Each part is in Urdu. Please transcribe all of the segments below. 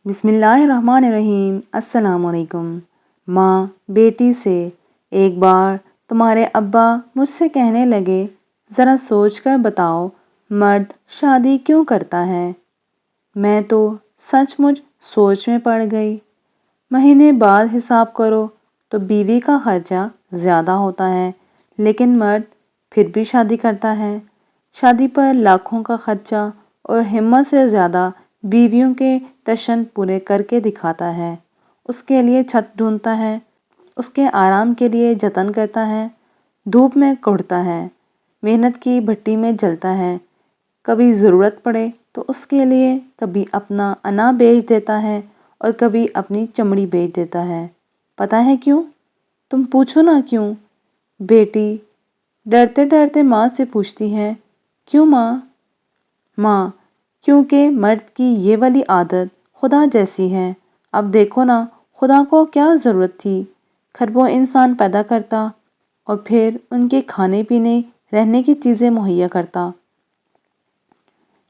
بسم اللہ الرحمن الرحیم۔ السلام علیکم۔ ماں بیٹی سے، ایک بار تمہارے ابا مجھ سے کہنے لگے، ذرا سوچ کر بتاؤ مرد شادی کیوں کرتا ہے؟ میں تو سچ مچ سوچ میں پڑ گئی۔ مہینے بعد حساب کرو تو بیوی کا خرچہ زیادہ ہوتا ہے، لیکن مرد پھر بھی شادی کرتا ہے۔ شادی پر لاکھوں کا خرچہ اور ہمت سے زیادہ بیویوں کے ٹشن پورے کر کے دکھاتا ہے۔ اس کے لیے چھت ڈھونڈتا ہے، اس کے آرام کے لیے جتن کرتا ہے، دھوپ میں کڑھتا ہے، محنت کی بھٹی میں جلتا ہے، کبھی ضرورت پڑے تو اس کے لیے کبھی اپنا انا بیچ دیتا ہے اور کبھی اپنی چمڑی بیچ دیتا ہے۔ پتہ ہے کیوں؟ تم پوچھو نا کیوں؟ بیٹی ڈرتے ڈرتے ماں سے پوچھتی ہے، کیوں ماں؟ ماں، کیونکہ مرد کی یہ والی عادت خدا جیسی ہے۔ اب دیکھو نا، خدا کو کیا ضرورت تھی کھربوں انسان پیدا کرتا اور پھر ان کے کھانے پینے رہنے کی چیزیں مہیا کرتا،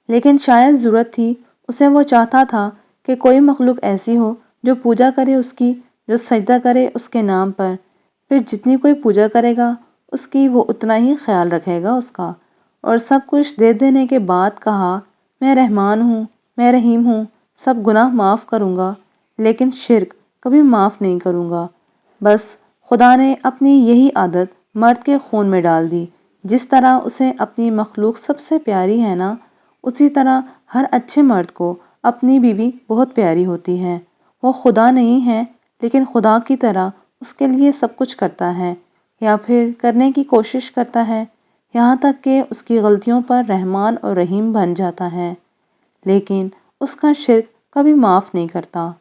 لیکن شاید ضرورت تھی اسے۔ وہ چاہتا تھا کہ کوئی مخلوق ایسی ہو جو پوجا کرے اس کی، جو سجدہ کرے اس کے نام پر، پھر جتنی کوئی پوجا کرے گا اس کی وہ اتنا ہی خیال رکھے گا اس کا۔ اور سب کچھ دے دینے کے بعد کہا، میں رحمان ہوں، میں رحیم ہوں، سب گناہ معاف کروں گا، لیکن شرک کبھی معاف نہیں کروں گا۔ بس خدا نے اپنی یہی عادت مرد کے خون میں ڈال دی۔ جس طرح اسے اپنی مخلوق سب سے پیاری ہے نا، اسی طرح ہر اچھے مرد کو اپنی بیوی بہت پیاری ہوتی ہے۔ وہ خدا نہیں ہے، لیکن خدا کی طرح اس کے لیے سب کچھ کرتا ہے، یا پھر کرنے کی کوشش کرتا ہے، یہاں تک کہ اس کی غلطیوں پر رحمان اور رحیم بن جاتا ہے، لیکن اس کا شرک کبھی معاف نہیں کرتا۔